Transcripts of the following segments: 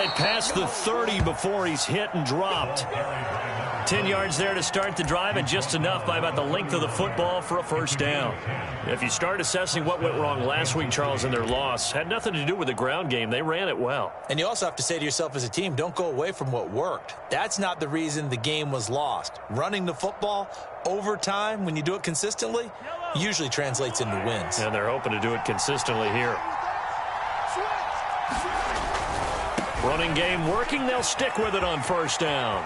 get past the 30 before he's hit and dropped. 10 yards there to start the drive, and just enough by about the length of the football for a first down. If you start assessing what went wrong last week, Charles, in their loss, had nothing to do with the ground game. They ran it well. And you also have to say to yourself as a team, don't go away from what worked. That's not the reason the game was lost. Running the football over time, when you do it consistently, usually translates into wins. And they're hoping to do it consistently here. Running game working. They'll stick with it on first down.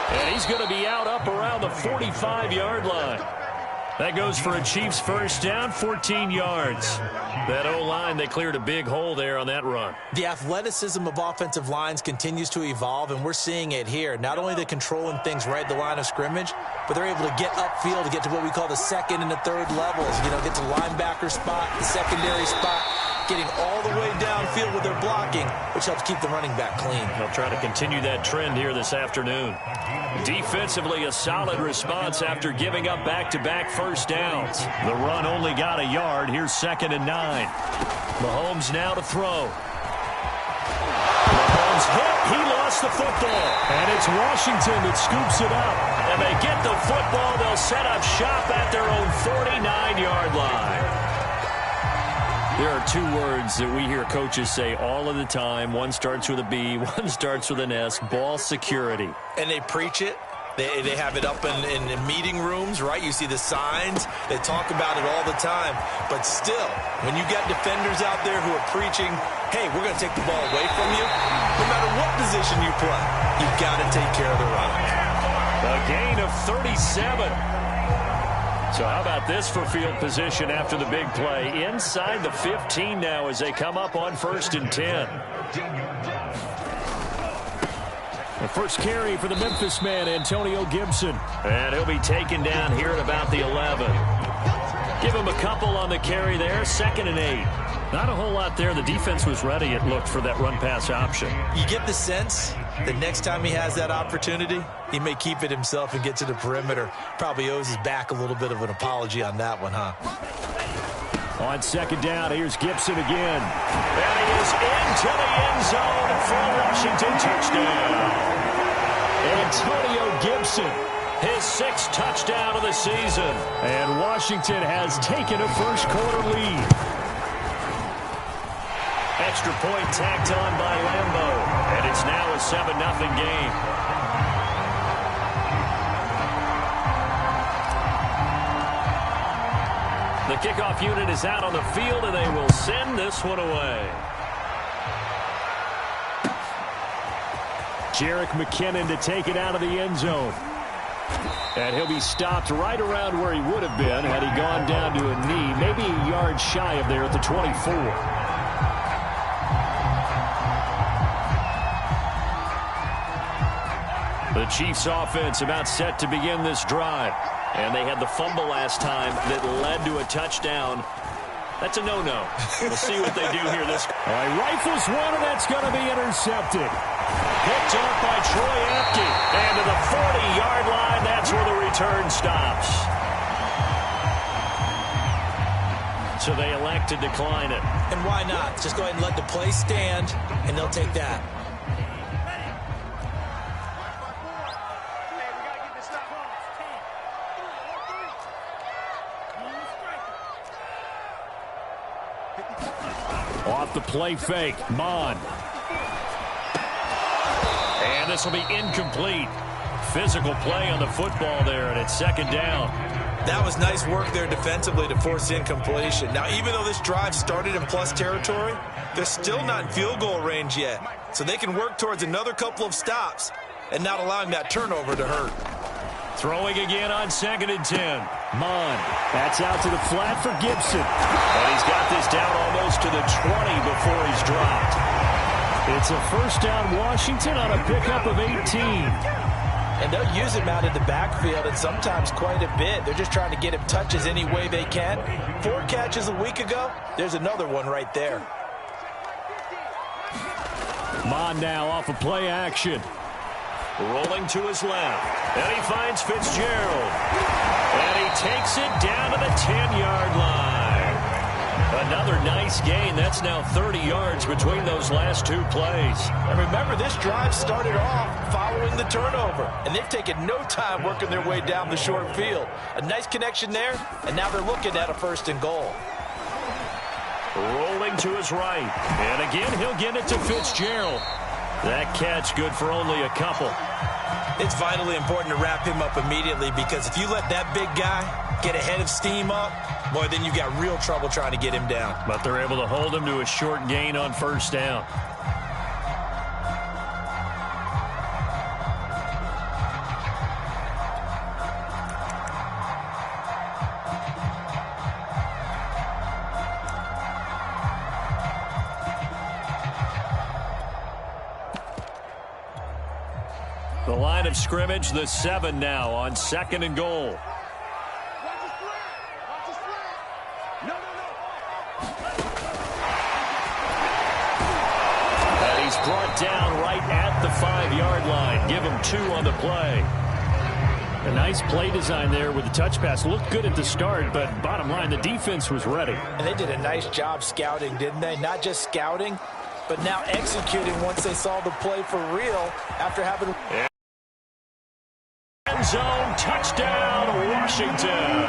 And he's going to be out up around the 45-yard line. That goes for a Chiefs first down, 14 yards. That O-line, they cleared a big hole there on that run. The athleticism of offensive lines continues to evolve, and we're seeing it here. Not only they're controlling things right at the line of scrimmage, but they're able to get upfield to get to what we call the second and the third levels. You know, get to linebacker spot, the secondary spot, getting all the way downfield with their blocking, which helps keep the running back clean. They'll try to continue that trend here this afternoon. Defensively, a solid response after giving up back-to-back first downs. The run only got a yard. Here's 2nd and 9. Mahomes now to throw. Mahomes hit. He lost the football. And it's Washington that scoops it up. And they get the football. They'll set up shop at their own 49-yard line. There are two words that we hear coaches say all of the time. One starts with a B, one starts with an S, ball security. And they preach it. They have it up in meeting rooms, right? You see the signs. They talk about it all the time. But still, when you got defenders out there who are preaching, hey, we're going to take the ball away from you, no matter what position you play, you've got to take care of the run. A gain of 37. So how about this for field position after the big play? Inside the 15 now as they come up on 1st and 10. The first carry for the Memphis man, Antonio Gibson. And he'll be taken down here at about the 11. Give him a couple on the carry there, 2nd and 8. Not a whole lot there. The defense was ready, it looked, for that run-pass option. You get the sense that next time he has that opportunity, he may keep it himself and get to the perimeter. Probably owes his back a little bit of an apology on that one, huh? On 2nd down, here's Gibson again. And he is into the end zone for a Washington touchdown. Antonio Gibson, his 6th touchdown of the season. And Washington has taken a first-quarter lead. Extra point tacked on by Lambeau. And it's now a 7-0 game. The kickoff unit is out on the field, and they will send this one away. Jerick McKinnon to take it out of the end zone. And he'll be stopped right around where he would have been had he gone down to a knee, maybe a yard shy of there at the 24. The Chiefs offense about set to begin this drive. And they had the fumble last time that led to a touchdown. That's a no-no. We'll see what they do here. All right, rifles one, and that's going to be intercepted. Picked up by Troy Apke. And to the 40-yard line, that's where the return stops. So they elect to decline it. And why not? Just go ahead and let the play stand, and they'll take that. Off the play fake, Mon. And this will be incomplete. Physical play on the football there, and it's 2nd down. That was nice work there defensively to force incompletion. Now, even though this drive started in plus territory, they're still not in field goal range yet. So they can work towards another couple of stops and not allowing that turnover to hurt. Throwing again on 2nd and 10. Mon. That's out to the flat for Gibson. And he's got this down almost to the 20 before he's dropped. It's a first down Washington on a pickup of 18. And they'll use him out in the backfield, and sometimes quite a bit. They're just trying to get him touches any way they can. 4 catches a week ago. There's another one right there. Mon now off of play action. Rolling to his left. And he finds Fitzgerald. And he takes it down to the 10-yard line. Another nice gain. That's now 30 yards between those last two plays. And remember, this drive started off following the turnover, and they've taken no time working their way down the short field. A nice connection there, and now they're looking at a 1st and goal. Rolling to his right. And again, he'll get it to Fitzgerald. That catch good for only a couple. It's vitally important to wrap him up immediately, because if you let that big guy get ahead of steam up, boy, then you've got real trouble trying to get him down. But they're able to hold him to a short gain on 1st down. The line of scrimmage, the 7 now on 2nd and goal. And he's brought down right at the 5-yard line. Give him 2 on the play. A nice play design there with the touch pass. Looked good at the start, but bottom line, the defense was ready. And they did a nice job scouting, didn't they? Not just scouting, but now executing once they saw the play for real after having... End zone, touchdown, Washington.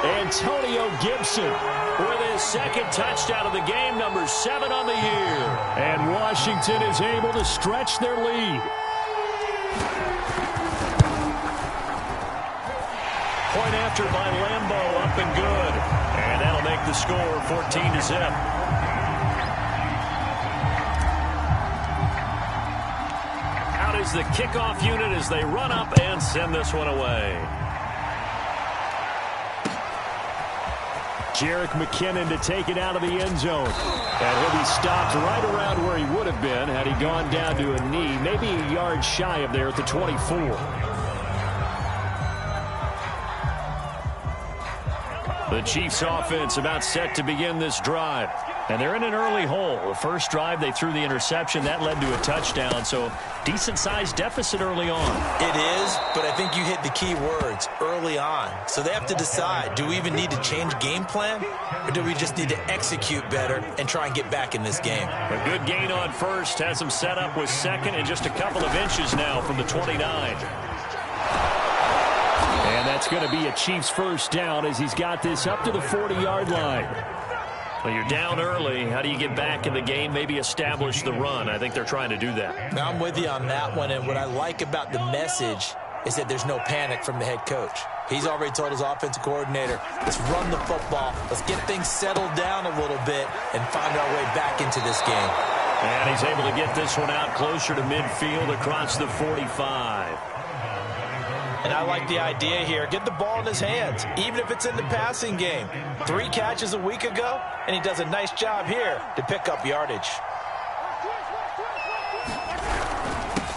Antonio Gibson with his 2nd touchdown of the game, number 7 on the year. And Washington is able to stretch their lead. Point after by Lambeau, up and good. And that'll make the score 14-0. Is the kickoff unit as they run up and send this one away. Jerick McKinnon to take it out of the end zone. And he'll be stopped right around where he would have been had he gone down to a knee, maybe a yard shy of there at the 24. The Chiefs offense about set to begin this drive. And they're in an early hole. The first drive, they threw the interception. That led to a touchdown, so decent-sized deficit early on. It is, but I think you hit the key words, early on. So they have to decide, do we even need to change game plan, or do we just need to execute better and try and get back in this game? A good gain on 1st, has him set up with 2nd and just a couple of inches now from the 29. And that's going to be a Chiefs 1st down as he's got this up to the 40-yard line. Well, you're down early. How do you get back in the game? Maybe establish the run. I think they're trying to do that. Now, I'm with you on that one, and what I like about the message is that there's no panic from the head coach. He's already told his offensive coordinator, let's run the football, let's get things settled down a little bit and find our way back into this game. And he's able to get this one out closer to midfield across the 45. And I like the idea here. Get the ball in his hands, even if it's in the passing game. 3 catches a week ago, and he does a nice job here to pick up yardage.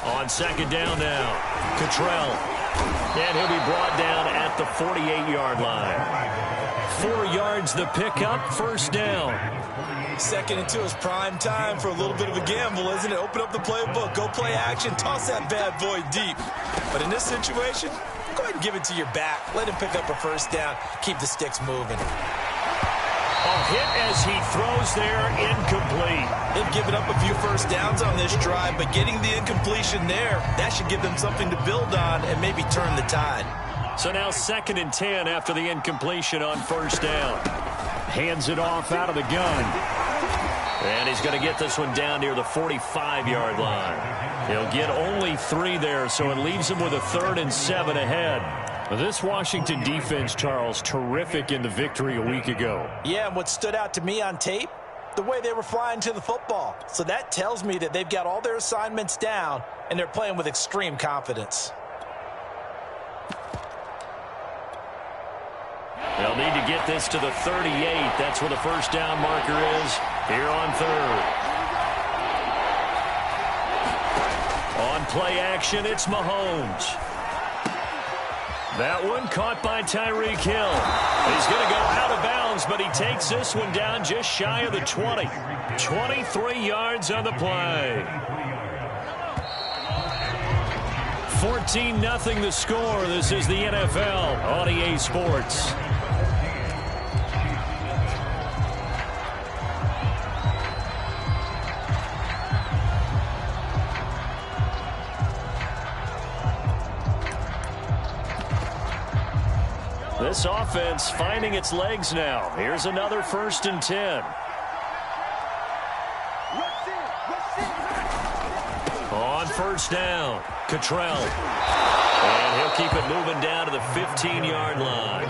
On 2nd down now, Cottrell. And he'll be brought down at the 48-yard line. 4 yards the pickup, 1st down. 2nd and 2 is prime time for a little bit of a gamble, isn't it? Open up the playbook, go play action, toss that bad boy deep. But in this situation, go ahead and give it to your back. Let him pick up a 1st down, keep the sticks moving. A hit as he throws there, incomplete. They've given up a few 1st downs on this drive, but getting the incompletion there, that should give them something to build on and maybe turn the tide. So now 2nd and 10 after the incompletion on 1st down. Hands it off out of the gun. And he's going to get this one down near the 45-yard line. He'll get only 3 there, so it leaves him with a 3rd and 7 ahead. This Washington defense, Charles, terrific in the victory a week ago. Yeah, and what stood out to me on tape, the way they were flying to the football. So that tells me that they've got all their assignments down, and they're playing with extreme confidence. They'll need to get this to the 38. That's where the 1st down marker is here on 3rd. On play action, it's Mahomes. That one caught by Tyreek Hill. He's going to go out of bounds, but he takes this one down just shy of the 20. 23 yards on the play. 14-0 the score. This is the NFL on EA Sports. This offense finding its legs now. Here's another 1st and 10. On 1st down, Cottrell. And he'll keep it moving down to the 15-yard line.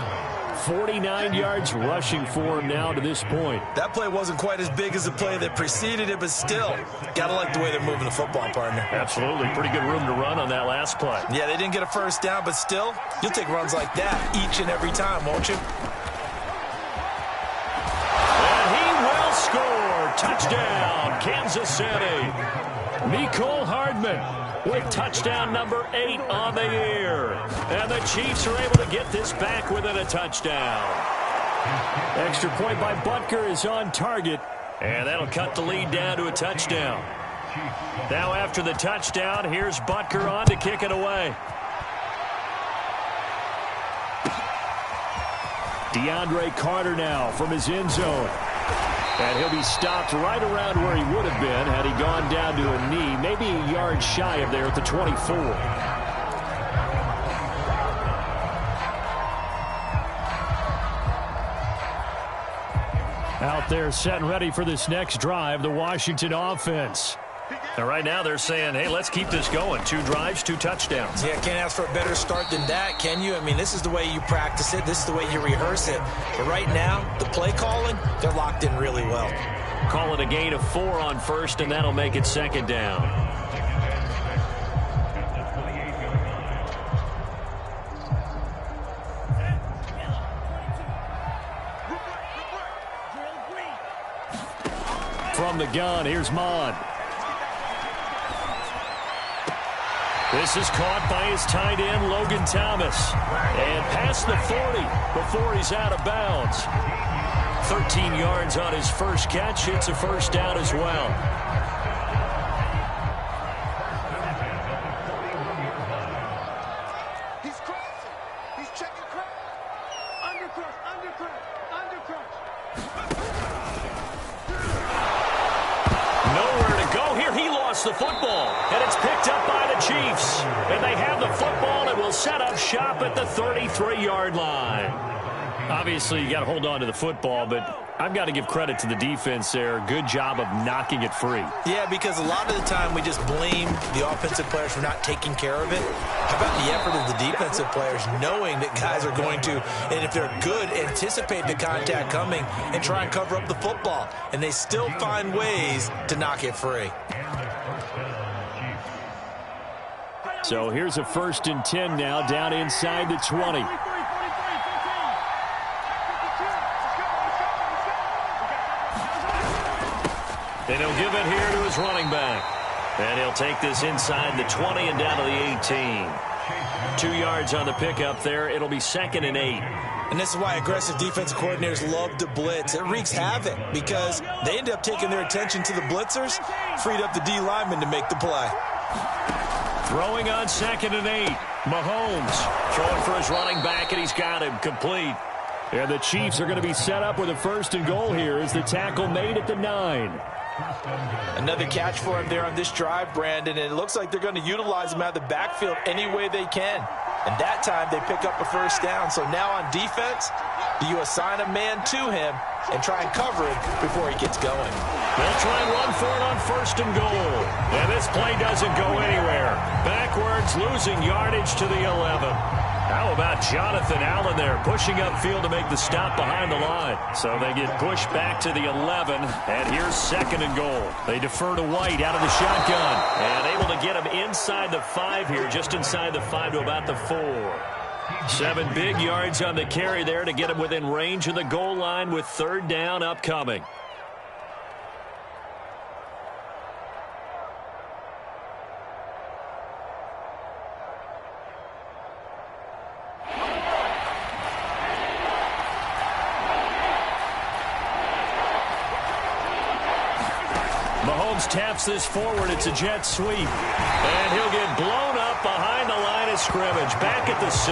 49 yards rushing for him now to this point. That play wasn't quite as big as the play that preceded it, but still, got to like the way they're moving the football, partner. Absolutely. Pretty good room to run on that last play. Yeah, they didn't get a 1st down, but still, you'll take runs like that each and every time, won't you? And he will score. Touchdown, Kansas City. Mecole Hardman with touchdown number 8 on the year. And the Chiefs are able to get this back within a touchdown. Extra point by Butker is on target. And that'll cut the lead down to a touchdown. Now after the touchdown, here's Butker on to kick it away. DeAndre Carter now from his end zone. And he'll be stopped right around where he would have been had he gone down to a knee, maybe a yard shy of there at the 24. Out there set and ready for this next drive, the Washington offense. And right now they're saying, hey, let's keep this going. 2 drives, 2 touchdowns. Yeah, can't ask for a better start than that, can you? I mean, this is the way you practice it. This is the way you rehearse it. But right now, the play calling, they're locked in really well. Call it a gain of 4 on 1st, and that'll make it 2nd down. From the gun, here's Mond. This is caught by his tight end, Logan Thomas. And past the 40 before he's out of bounds. 13 yards on his first catch. It's a 1st down as well. He's crossing. He's checking crack. Undercrush, undercrush, undercrush. Nowhere to go here. He lost the football. And it's picked up by the Chiefs. And they have the football and will set up shop at the 33-yard line. Obviously, you got to hold on to the football, but I've got to give credit to the defense there. Good job of knocking it free. Yeah, because a lot of the time we just blame the offensive players for not taking care of it. How about the effort of the defensive players knowing that guys are going to, and if they're good, anticipate the contact coming and try and cover up the football. And they still find ways to knock it free. So here's a 1st and 10 now down inside the 20. And he'll give it here to his running back. And he'll take this inside the 20 and down to the 18. 2 yards on the pickup there. It'll be 2nd and 8. And this is why aggressive defensive coordinators love to blitz. It wreaks havoc because they end up taking their attention to the blitzers, freed up the D lineman to make the play. Throwing on 2nd and 8. Mahomes throwing for his running back, and he's got him complete. And the Chiefs are going to be set up with a 1st and goal here as the tackle made at the 9. Another catch for him there on this drive, Brandon, and it looks like they're going to utilize him out of the backfield any way they can. And that time they pick up a 1st down. So now on defense, do you assign a man to him and try and cover it before he gets going? They'll try and run for it on 1st and goal. And this play doesn't go anywhere. Backwards, losing yardage to the 11. How about Jonathan Allen there pushing upfield to make the stop behind the line? So they get pushed back to the 11, and here's 2nd and goal. They defer to White out of the shotgun, and able to get him inside the 5 here, just inside the 5 to about the 4. 7 big yards on the carry there to get him within range of the goal line with 3rd down upcoming. Mahomes taps this forward. It's a jet sweep. And he'll get blown up behind the line of scrimmage. Back at the 6.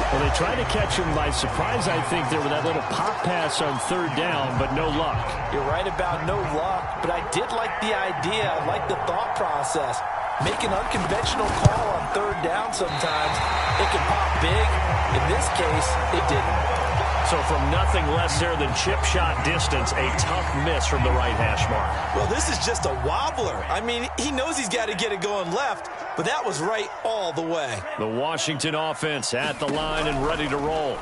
Well, they tried to catch him by surprise, I think, there with that little pop pass on 3rd down, but no luck. You're right about no luck, but I did like the idea. I like the thought process. make an unconventional call on third down sometimes. It can pop big. In this case, it didn't. So from nothing less there than chip shot distance, a tough miss from the right hash mark. Well, this is just a wobbler. I mean, he knows he's got to get it going left, but that was right all the way. The Washington offense at the line and ready to roll.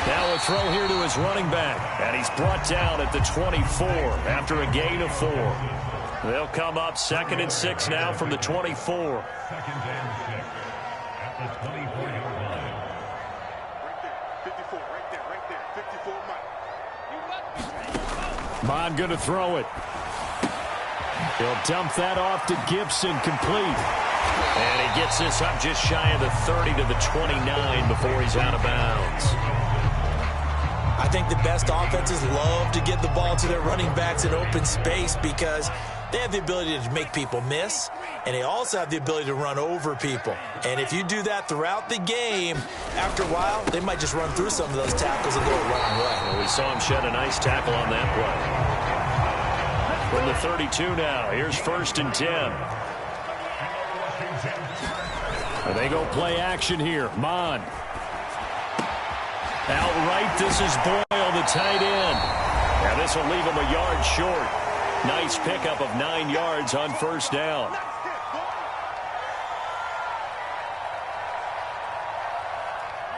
Now a throw here to his running back, and he's brought down at the 24 after a gain of 4. They'll come up 2nd and 6 now from the 24. Mon going to throw it. He'll dump that off to Gibson, complete. And he gets this up just shy of the 30 to the 29 before he's out of bounds. I think the best offenses love to get the ball to their running backs in open space because they have the ability to make people miss, and they also have the ability to run over people. And if you do that throughout the game, after a while, they might just run through some of those tackles and go a wrong way. Well, we saw him shed a nice tackle on that play. From the 32 now, here's 1st and 10. And they go play action here. Mon. Outright, this is Boyle, the tight end. And this will leave him a yard short. Nice pickup of 9 yards on 1st down.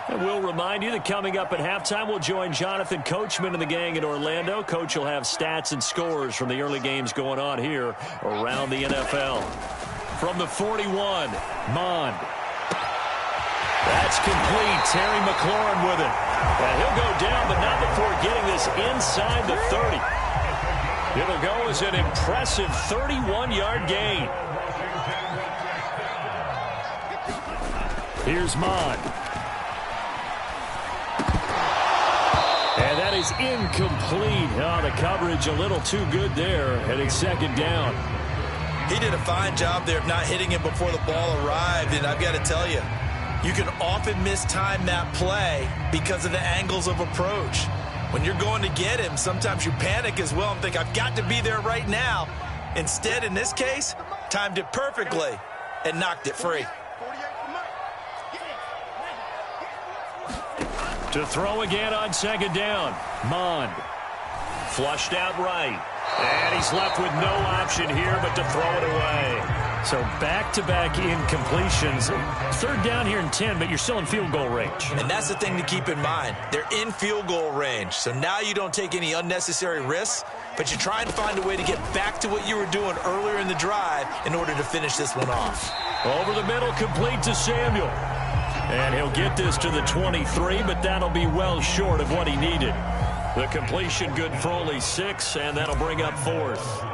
And we'll remind you that coming up at halftime, we'll join Jonathan Coachman and the gang in Orlando. Coach will have stats and scores from the early games going on here around the NFL. From the 41, Mond. That's complete. Terry McLaurin with it. And he'll go down, but not before getting this inside the 30. It'll go as an impressive 31-yard gain. Here's Mond. And that is incomplete. Oh, the coverage a little too good there, heading 2nd down. He did a fine job there of not hitting it before the ball arrived, and I've got to tell you, you can often mistime that play because of the angles of approach. When you're going to get him, sometimes you panic as well and think, I've got to be there right now. Instead, in this case, timed it perfectly and knocked it free. To throw again on 2nd down. Mond. Flushed out right. And he's left with no option here but to throw it away. So back-to-back incompletions. 3rd down here and 10, but you're still in field goal range. And that's the thing to keep in mind. They're in field goal range. So now you don't take any unnecessary risks, but you try and find a way to get back to what you were doing earlier in the drive in order to finish this one off. Over the middle, complete to Samuel. And he'll get this to the 23, but that'll be well short of what he needed. The completion good for only 6, and that'll bring up 4th.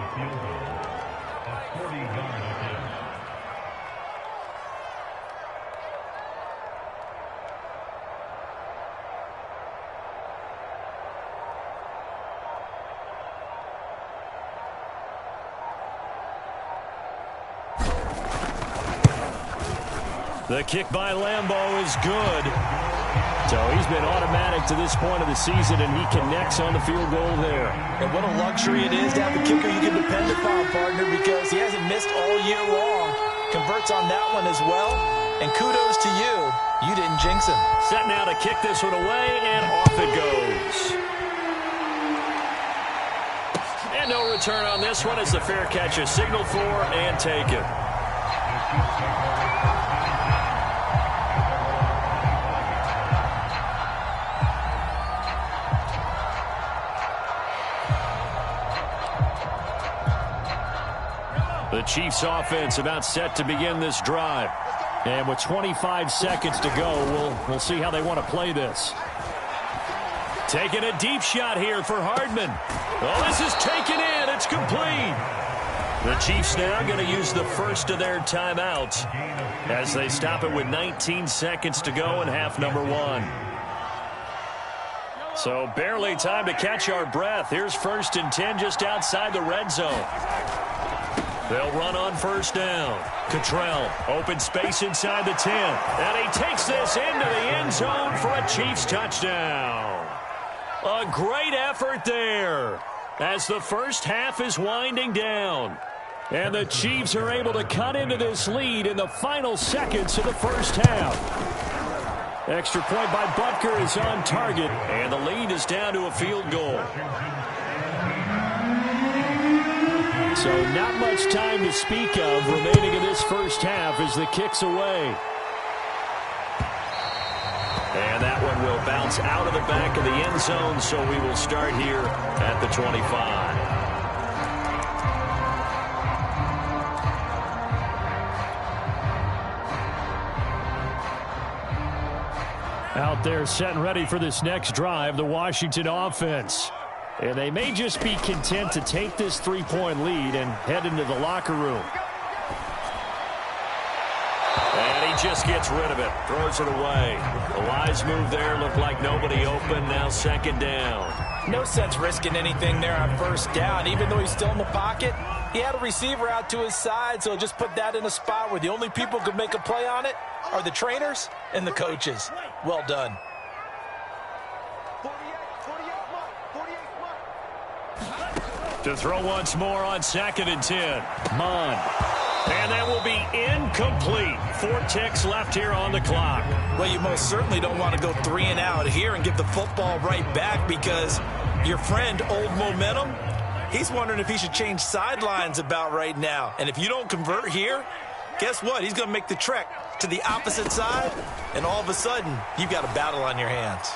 The kick by Lambeau is good. So he's been automatic to this point of the season, and he connects on the field goal there. And what a luxury it is to have a kicker you can depend upon, partner, because he hasn't missed all year long. Converts on that one as well. And kudos to you. You didn't jinx him. Set now to kick this one away, and off it goes. And no return on this one as the fair catch is signaled for and taken. The Chiefs offense about set to begin this drive. And with 25 seconds to go, we'll see how they want to play this. Taking a deep shot here for Hardman. Oh, this is taken in. It's complete. The Chiefs now going to use the first of their timeouts as they stop it with 19 seconds to go in half number 1. So barely time to catch our breath. Here's 1st and 10 just outside the red zone. They'll run on 1st down. Cottrell, open space inside the 10. And he takes this into the end zone for a Chiefs touchdown. A great effort there as the first half is winding down. And the Chiefs are able to cut into this lead in the final seconds of the first half. Extra point by Butker is on target, and the lead is down to a field goal. So not much time to speak of remaining in this first half as the kick's away. And that one will bounce out of the back of the end zone, so we will start here at the 25. Out there set and ready for this next drive, the Washington offense. And they may just be content to take this three-point lead and head into the locker room. And he just gets rid of it, throws it away. The wise move there, looked like nobody open, now second down. No sense risking anything there on first down. Even though he's still in the pocket, he had a receiver out to his side, so just put that in a spot where the only people who could make a play on it are the trainers and the coaches. Well done. To throw once more on 2nd and 10. Mond. And that will be incomplete. 4 ticks left here on the clock. Well, you most certainly don't want to go 3 and out here and give the football right back, because your friend, Old Momentum, he's wondering if he should change sidelines about right now. And if you don't convert here, guess what? He's going to make the trek to the opposite side, and all of a sudden, you've got a battle on your hands.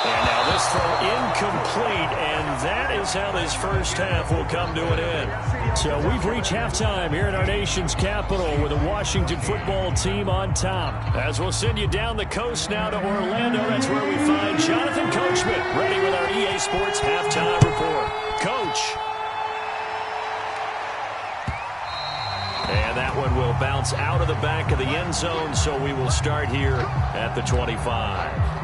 And now this throw incomplete, and that is how this first half will come to an end. So we've reached halftime here in our nation's capital with the Washington football team on top. As we'll send you down the coast now to Orlando, that's where we find Jonathan Coachman ready with our EA Sports halftime report. Coach. And that one will bounce out of the back of the end zone, so we will start here at the 25.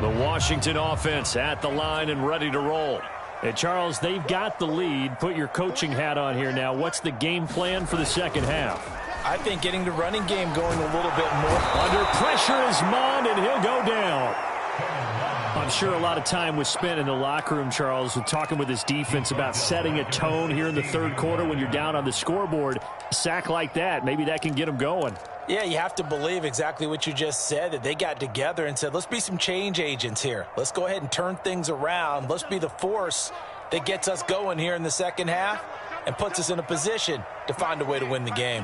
The Washington offense at the line and ready to roll. And Charles, they've got the lead. Put your coaching hat on here now. What's the game plan for the second half? I think getting the running game going a little bit more. Under pressure is Mond, and he'll go down. I'm sure a lot of time was spent in the locker room, Charles, with talking with his defense about setting a tone here in the third quarter when you're down on the scoreboard. A sack like that, maybe that can get them going. Yeah, you have to believe exactly what you just said, that they got together and said, let's be some change agents here. Let's go ahead and turn things around. Let's be the force that gets us going here in the second half and puts us in a position to find a way to win the game.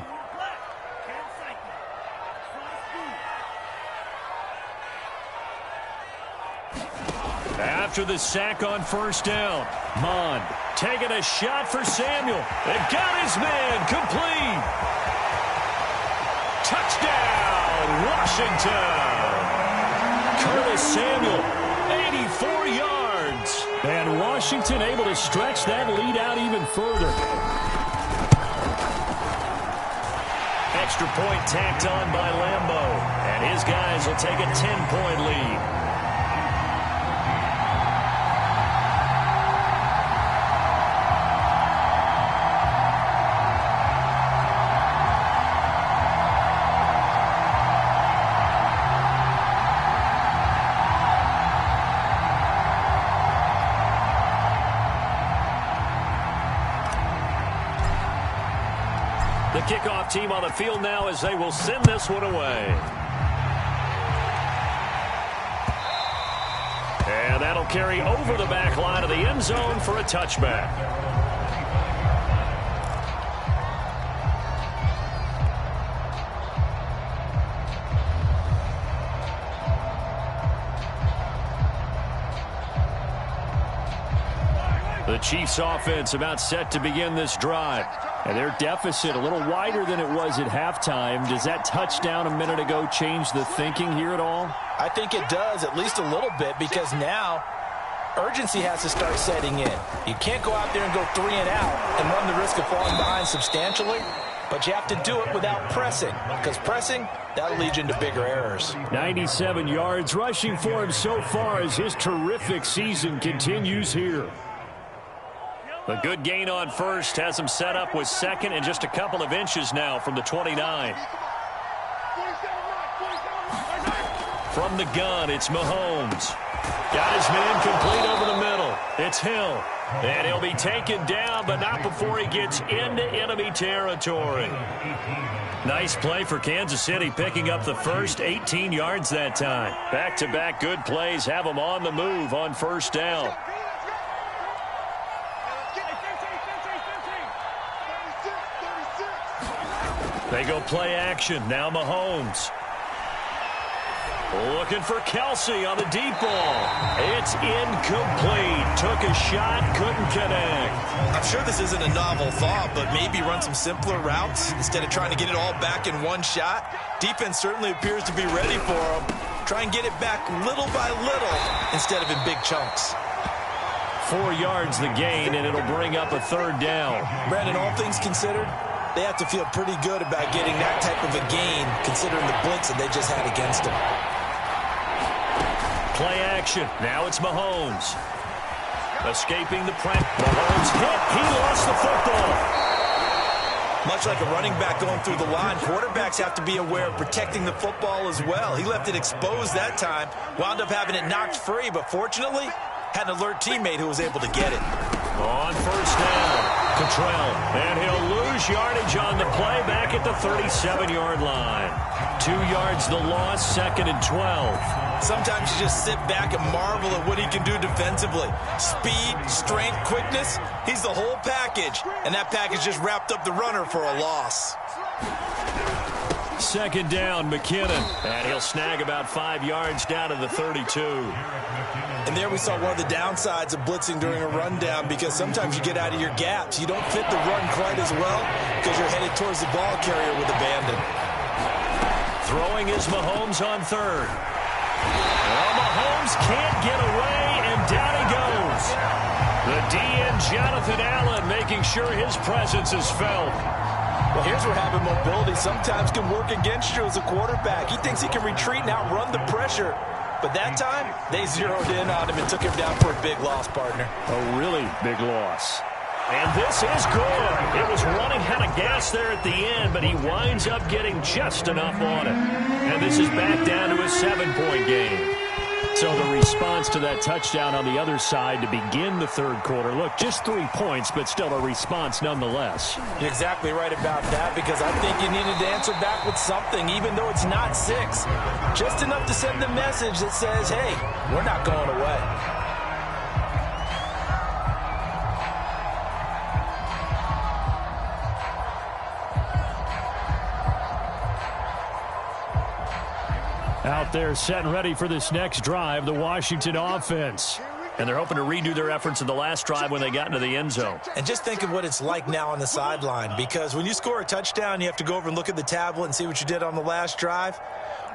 After the sack on first down, Mond taking a shot for Samuel. And got his man complete. Touchdown, Washington. Curtis Samuel, 84 yards. And Washington able to stretch that lead out even further. Extra point tacked on by Lambo. And his guys will take a 10-point lead. The kickoff team on the field now as they will send this one away. And that'll carry over the back line of the end zone for a touchback. The Chiefs offense about set to begin this drive. And their deficit a little wider than it was at halftime. Does that touchdown a minute ago change the thinking here at all? I think it does, at least a little bit, because now urgency has to start setting in. You can't go out there and go 3 and out and run the risk of falling behind substantially, but you have to do it without pressing, because pressing, that'll lead you into bigger errors. 97 yards rushing for him so far as his terrific season continues here. A good gain on first has him set up with second and just a couple of inches now from the 29. From the gun, it's Mahomes. Got his man complete over the middle. It's Hill. And he'll be taken down, but not before he gets into enemy territory. Nice play for Kansas City, picking up the first 18 yards that time. Back-to-back good plays have them on the move on first down. They go play action. Now Mahomes. Looking for Kelsey on the deep ball. It's incomplete. Took a shot, couldn't connect. I'm sure this isn't a novel thought, but maybe run some simpler routes instead of trying to get it all back in one shot. Defense certainly appears to be ready for him. Try and get it back little by little instead of in big chunks. 4 yards the gain, and it'll bring up a third down. Brandon, all things considered, they have to feel pretty good about getting that type of a gain considering the blitz that they just had against them. Play action. Now it's Mahomes. Escaping the pressure. Mahomes hit. He lost the football. Much like a running back going through the line, quarterbacks have to be aware of protecting the football as well. He left it exposed that time, wound up having it knocked free, but fortunately, had an alert teammate who was able to get it. On first down, Cottrell, and he'll lose yardage on the play back at the 37-yard line. 2 yards the loss, 2nd and 12. Sometimes you just sit back and marvel at what he can do defensively. Speed, strength, quickness, he's the whole package. And that package just wrapped up the runner for a loss. 2nd down, McKinnon. And he'll snag about 5 yards down to the 32. And there we saw one of the downsides of blitzing during a rundown, because sometimes you get out of your gaps. You don't fit the run quite as well because you're headed towards the ball carrier with abandon. Throwing is Mahomes on third. Well, Mahomes can't get away, and down he goes. The DN, Jonathan Allen, making sure his presence is felt. Well, here's where having mobility sometimes can work against you as a quarterback. He thinks he can retreat and outrun the pressure. But that time, they zeroed in on him and took him down for a big loss, partner. A really big loss. And this is good. It was running out of gas there at the end, but he winds up getting just enough on it. And this is back down to a 7-point game. So the response to that touchdown on the other side to begin the third quarter. Look, just 3 points, but still a response nonetheless. You're exactly right about that, because I think you needed to answer back with something, even though it's not 6. Just enough to send the message that says, hey, we're not going away. Out there set and ready for this next drive, the Washington offense. And they're hoping to redo their efforts in the last drive when they got into the end zone. And just think of what it's like now on the sideline, because when you score a touchdown, you have to go over and look at the tablet and see what you did on the last drive.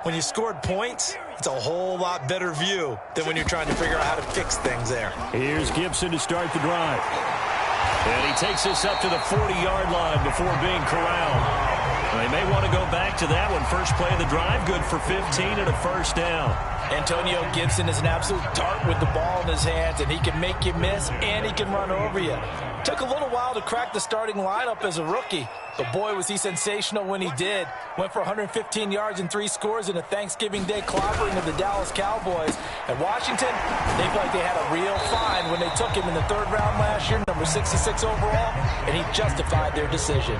When you scored points, it's a whole lot better view than when you're trying to figure out how to fix things there. Here's Gibson to start the drive. And he takes this up to the 40-yard line before being corralled. They may want to go back to that one. First play of the drive, good for 15 and a first down. Antonio Gibson is an absolute dart with the ball in his hands, and he can make you miss, and he can run over you. Took a little while to crack the starting lineup as a rookie, but boy, was he sensational when he did. Went for 115 yards and 3 scores in a Thanksgiving Day clobbering of the Dallas Cowboys. At Washington, they felt like they had a real find when they took him in the 3rd round last year, number 66 overall, and he justified their decision.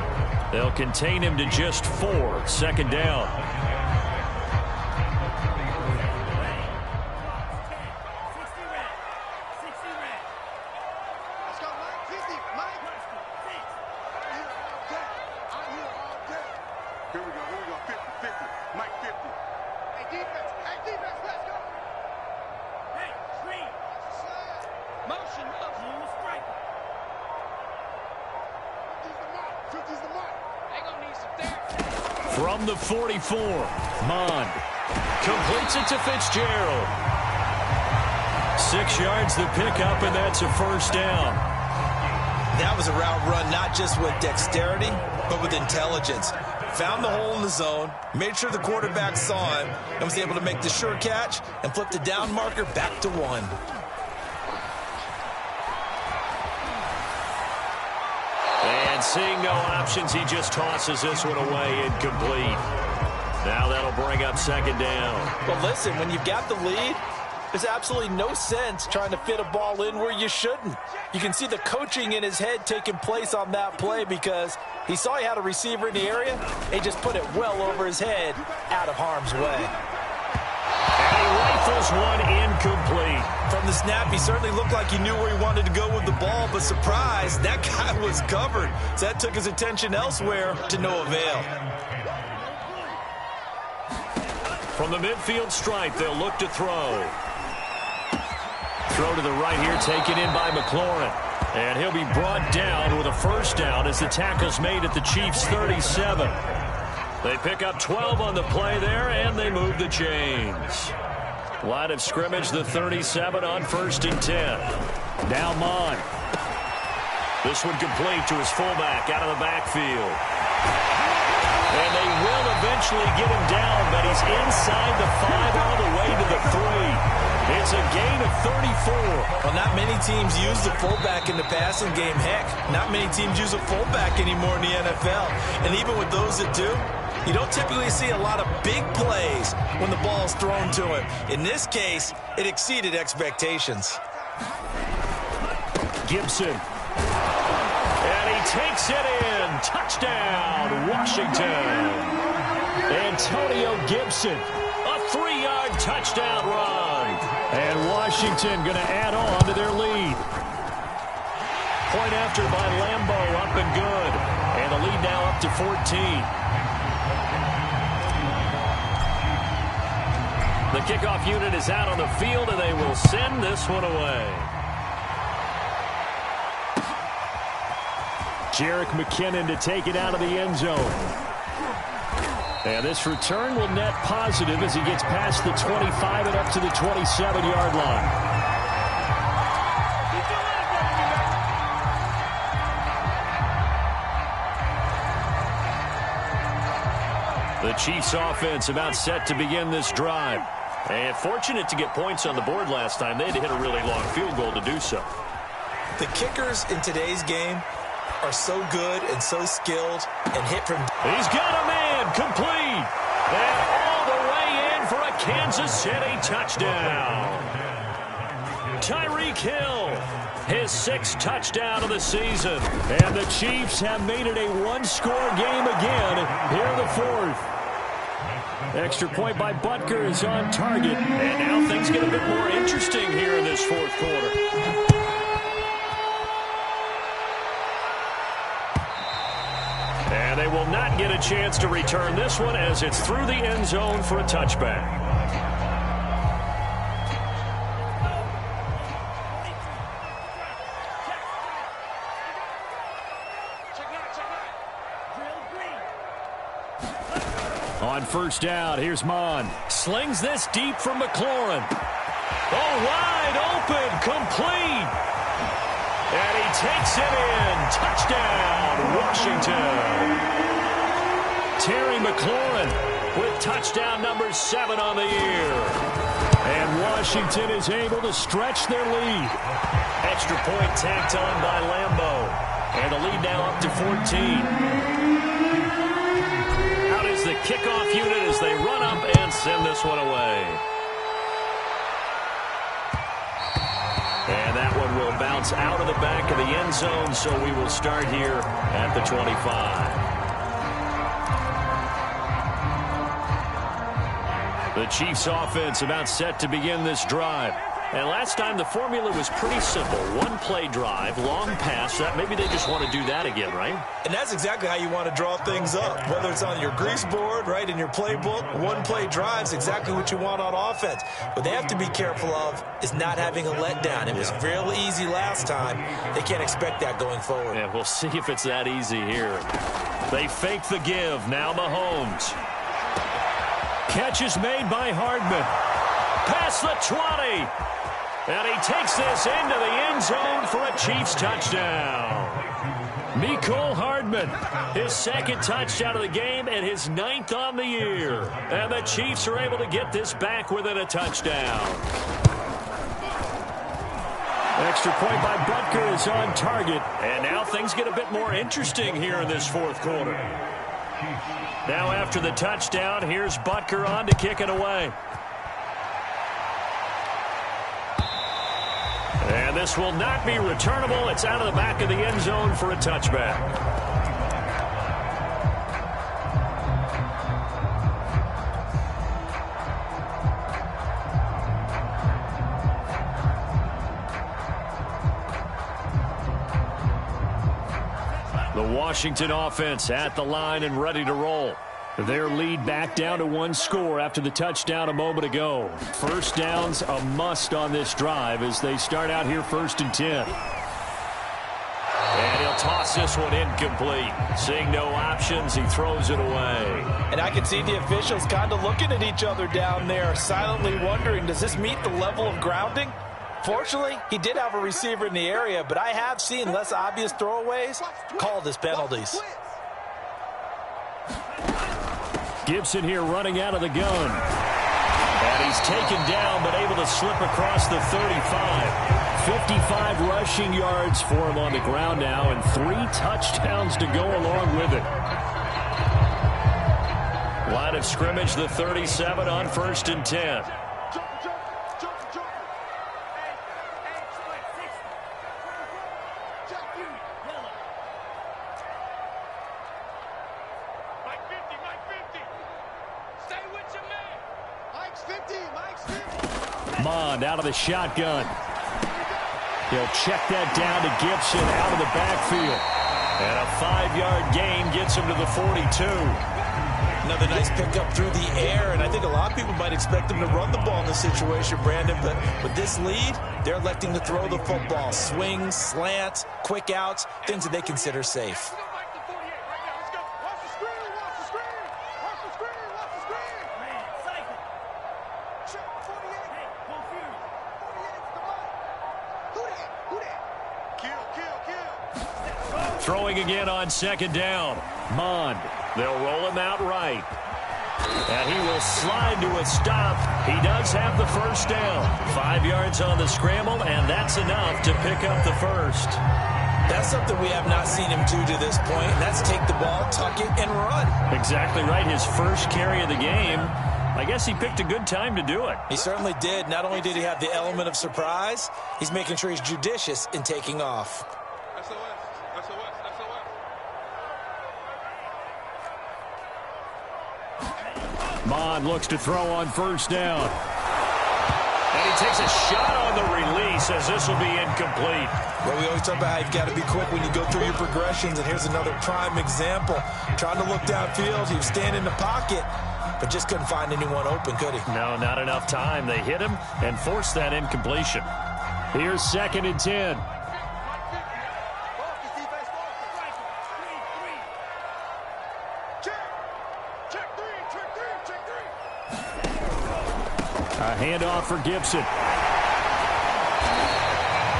They'll contain him to just 4. 2nd down. From the 44, Mond completes it to Fitzgerald. 6 yards the pickup, and that's a first down. That was a route run not just with dexterity, but with intelligence. Found the hole in the zone, made sure the quarterback saw him, and was able to make the sure catch and flip the down marker back to 1. And seeing no options, he just tosses this one away, incomplete. Now that'll bring up second down. But listen, when you've got the lead, there's absolutely no sense trying to fit a ball in where you shouldn't. You can see the coaching in his head taking place on that play because he saw he had a receiver in the area. He just put it well over his head, out of harm's way. And he rifles one incomplete. From the snap, he certainly looked like he knew where he wanted to go with the ball, but surprise, that guy was covered. So that took his attention elsewhere to no avail. From the midfield stripe, they'll look to throw. Throw to the right here, taken in by McLaurin. And he'll be brought down with a first down as the tackle's made at the Chiefs' 37. They pick up 12 on the play there, and they move the chains. Line of scrimmage, the 37 on 1st and 10. Now Mon. This one complete to his fullback out of the backfield. And they will eventually get him down, but he's inside the 5 all the way to the 3. It's a gain of 34. Well, not many teams use the fullback in the passing game. Heck, not many teams use a fullback anymore in the NFL. And even with those that do, you don't typically see a lot of big plays when the ball's thrown to him. In this case, it exceeded expectations. Gibson. And he takes it in. Touchdown, Washington. Antonio Gibson, a 3-yard touchdown run. And Washington going to add on to their lead. Point after by Lambeau, up and good. And the lead now up to 14. The kickoff unit is out on the field, and they will send this one away. Jerick McKinnon to take it out of the end zone. And this return will net positive as he gets past the 25 and up to the 27-yard line. The Chiefs offense about set to begin this drive. And fortunate to get points on the board last time. They had to hit a really long field goal to do so. The kickers in today's game are so good and so skilled and hit from... He's got a man complete. And all the way in for a Kansas City touchdown. Tyreek Hill, his 6th touchdown of the season. And the Chiefs have made it a one-score game again here in the 4th. Extra point by Butker is on target. And now things get a bit more interesting here in this 4th quarter. And they will not get a chance to return this one as it's through the end zone for a touchback. On first down, here's Mon. Slings this deep from McLaurin. Oh, wide open, complete. And he takes it in. Touchdown, Washington. Terry McLaurin with touchdown number 7 on the year. And Washington is able to stretch their lead. Extra point tacked on by Lambeau. And the lead now up to 14. Out is the kickoff unit as they run up and send this one away. And that one will bounce out of the back of the end zone, so we will start here at the 25. The Chiefs offense about set to begin this drive. And last time the formula was pretty simple. One-play drive, long pass. Maybe they just want to do that again, right? And that's exactly how you want to draw things up. Whether it's on your grease board, right, in your playbook, one-play drive's exactly what you want on offense. What they have to be careful of is not having a letdown. It was real easy last time. They can't expect that going forward. Yeah, we'll see if it's that easy here. They fake the give. Now Mahomes. Catch is made by Hardman. Past the 20. And he takes this into the end zone for a Chiefs touchdown. Mecole Hardman, his 2nd touchdown of the game and his 9th on the year. And the Chiefs are able to get this back within a touchdown. Extra point by Butker is on target. And now things get a bit more interesting here in this 4th quarter. Now after the touchdown, here's Butker on to kick it away. And this will not be returnable. It's out of the back of the end zone for a touchback. The Washington offense at the line and ready to roll. Their lead back down to one score after the touchdown a moment ago. First down's a must on this drive as they start out here 1st and 10. And he'll toss this one incomplete. Seeing no options, he throws it away. And I can see the officials kind of looking at each other down there, silently wondering, does this meet the level of grounding? Fortunately, he did have a receiver in the area, but I have seen less obvious throwaways called as penalties. Gibson here running out of the gun. And he's taken down but able to slip across the 35. 55 rushing yards for him on the ground now and 3 touchdowns to go along with it. Line of scrimmage, the 37 on 1st and 10. Mond out of the shotgun. He'll check that down to Gibson out of the backfield. And a 5-yard gain gets him to the 42. Another nice pickup through the air, and I think a lot of people might expect him to run the ball in this situation, Brandon, but with this lead, they're electing to throw the football. Swings, slants, quick outs, things that they consider safe. Throwing again on 2nd down. Mond. They'll roll him out right. And he will slide to a stop. He does have the first down. 5 yards on the scramble, and that's enough to pick up the first. That's something we have not seen him do to this point, and that's take the ball, tuck it, and run. Exactly right. His first carry of the game. I guess he picked a good time to do it. He certainly did. Not only did he have the element of surprise, he's making sure he's judicious in taking off. Mond looks to throw on 1st down. And he takes a shot on the release as this will be incomplete. Well, we always talk about how you've got to be quick when you go through your progressions, and here's another prime example. Trying to look downfield, he was standing in the pocket, but just couldn't find anyone open, could he? No, not enough time. They hit him and forced that incompletion. Here's 2nd and 10. A handoff for Gibson.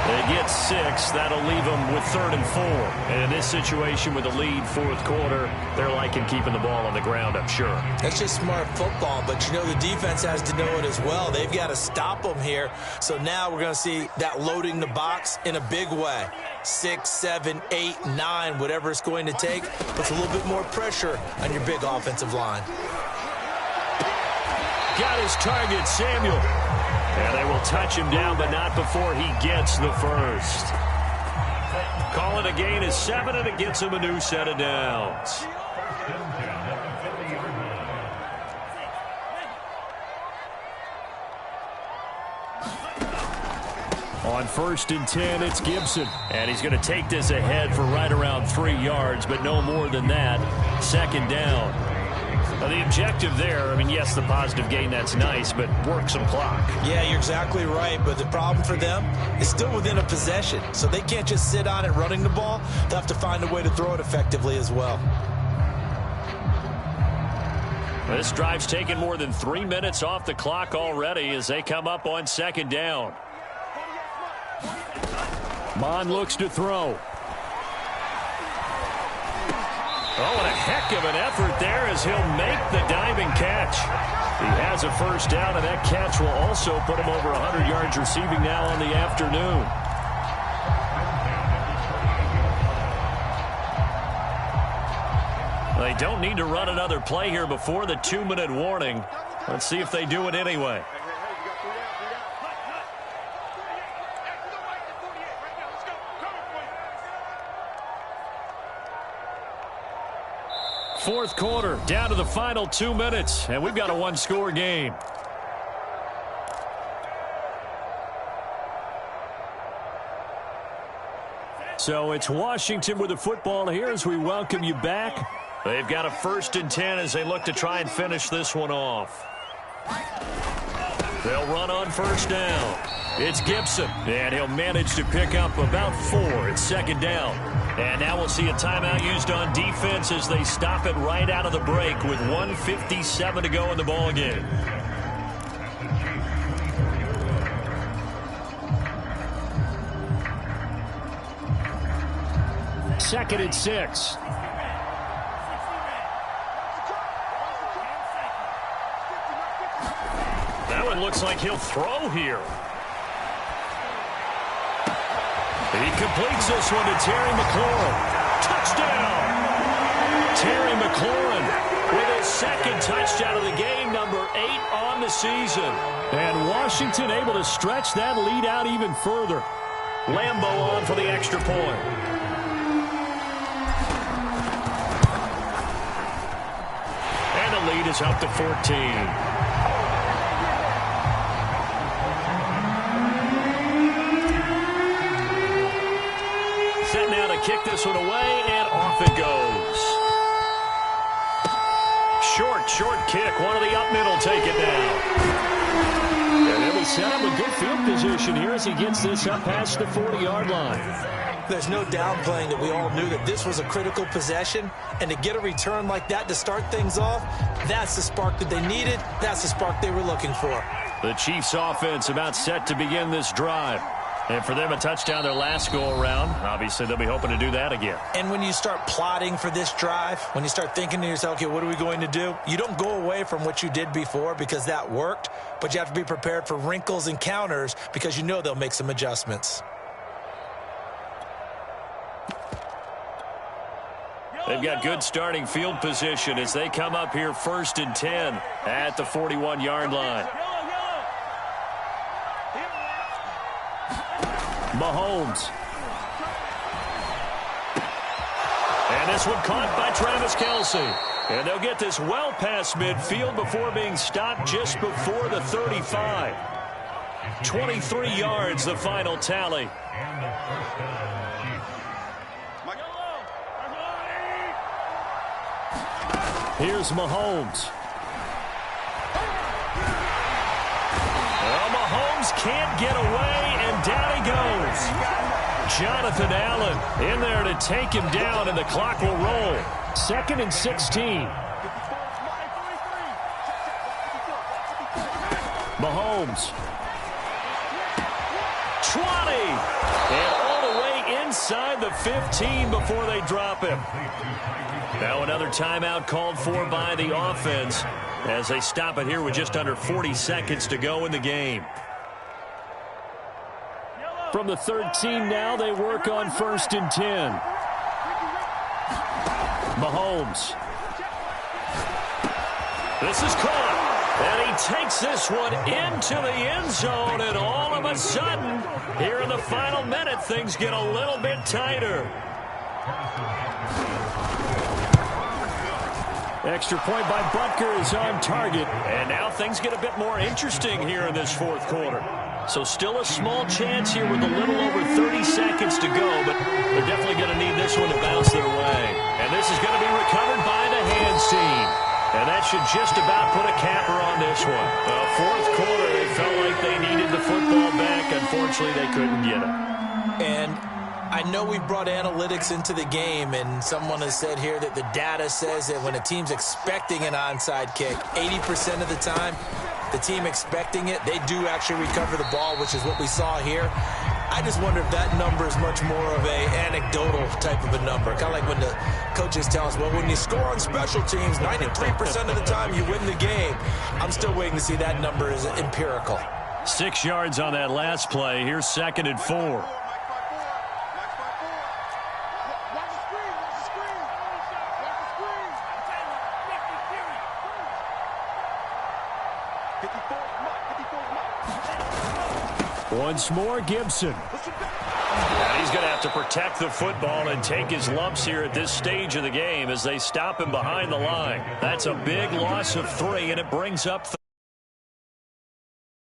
They get 6. That'll leave them with 3rd and 4. And in this situation with the lead 4th quarter, they're liking keeping the ball on the ground, I'm sure. That's just smart football, but you know the defense has to know it as well. They've got to stop them here. So now we're going to see that loading the box in a big way. 6, 7, 8, 9, whatever it's going to take, puts a little bit more pressure on your big offensive line. Got his target, Samuel. And they will touch him down, but not before he gets the first. Call it a gain of 7, and it gets him a new set of downs. On 1st and 10, it's Gibson. And he's going to take this ahead for right around 3 yards, but no more than that. 2nd down. Now, the objective there, I mean, yes, the positive gain, that's nice, but work some clock. Yeah, you're exactly right, but the problem for them is still within a possession, so they can't just sit on it running the ball. They'll have to find a way to throw it effectively as well. This drive's taken more than 3 minutes off the clock already as they come up on 2nd down. Mond looks to throw. Oh, and a heck of an effort there as he'll make the diving catch. He has a first down, and that catch will also put him over 100 yards receiving now on the afternoon. They don't need to run another play here before the 2-minute warning. Let's see if they do it anyway. Fourth quarter, down to the final 2 minutes, and we've got a one-score game. So it's Washington with the football here as we welcome you back. They've got a 1st and 10 as they look to try and finish this one off. They'll run on 1st down. It's Gibson, and he'll manage to pick up about 4. It's 2nd down. And now we'll see a timeout used on defense as they stop it right out of the break with 1:57 to go in the ballgame. Second and 6. That one looks like he'll throw here. He completes this one to Terry McLaurin. Touchdown! Terry McLaurin with his 2nd touchdown of the game, number 8 on the season. And Washington able to stretch that lead out even further. Lambeau on for the extra point. And the lead is up to 14. Set now to kick this one away, and off it goes. Short kick. One of the up middle take it down. And then we set up a good field position here as he gets this up past the 40-yard line. There's no downplaying that we all knew that this was a critical possession, and to get a return like that to start things off, that's the spark that they needed. That's the spark they were looking for. The Chiefs offense about set to begin this drive. And for them, a touchdown their last go-around. Obviously, they'll be hoping to do that again. And when you start plotting for this drive, when you start thinking to yourself, okay, what are we going to do? You don't go away from what you did before because that worked, but you have to be prepared for wrinkles and counters because you know they'll make some adjustments. They've got good starting field position as they come up here 1st and 10 at the 41-yard line. Mahomes. And this one caught by Travis Kelce. And they'll get this well past midfield before being stopped just before the 35. 23 yards, the final tally. Here's Mahomes. Well, Mahomes can't get away, and down he goes. Jonathan Allen in there to take him down, and the clock will roll. 2nd and 16. Mahomes. 20. And all the way inside the 15 before they drop him. Now another timeout called for by the offense as they stop it here with just under 40 seconds to go in the game. From the 13 now, they work on 1st and 10. Mahomes. This is caught. And he takes this one into the end zone, and all of a sudden, here in the final minute, things get a little bit tighter. Extra point by Butker is on target. And now things get a bit more interesting here in this fourth quarter. So still a small chance here with a little over 30 seconds to go, but they're definitely going to need this one to bounce their way. And this is going to be recovered by the hands team. And that should just about put a capper on this one. Fourth quarter, they felt like they needed the football back. Unfortunately, they couldn't get it. And I know we brought analytics into the game, and someone has said here that the data says that when a team's expecting an onside kick, 80% of the time, the team expecting it, they do actually recover the ball, which is what we saw here. I just wonder if that number is much more of a anecdotal type of a number. Kind of like when the coaches tell us, well, when you score on special teams, 93% of the time you win the game. I'm still waiting to see that number is empirical. 6 yards on that last play. Here's 2nd and 4. Once more, Gibson. And he's going to have to protect the football and take his lumps here at this stage of the game as they stop him behind the line. That's a big loss of 3, and it brings up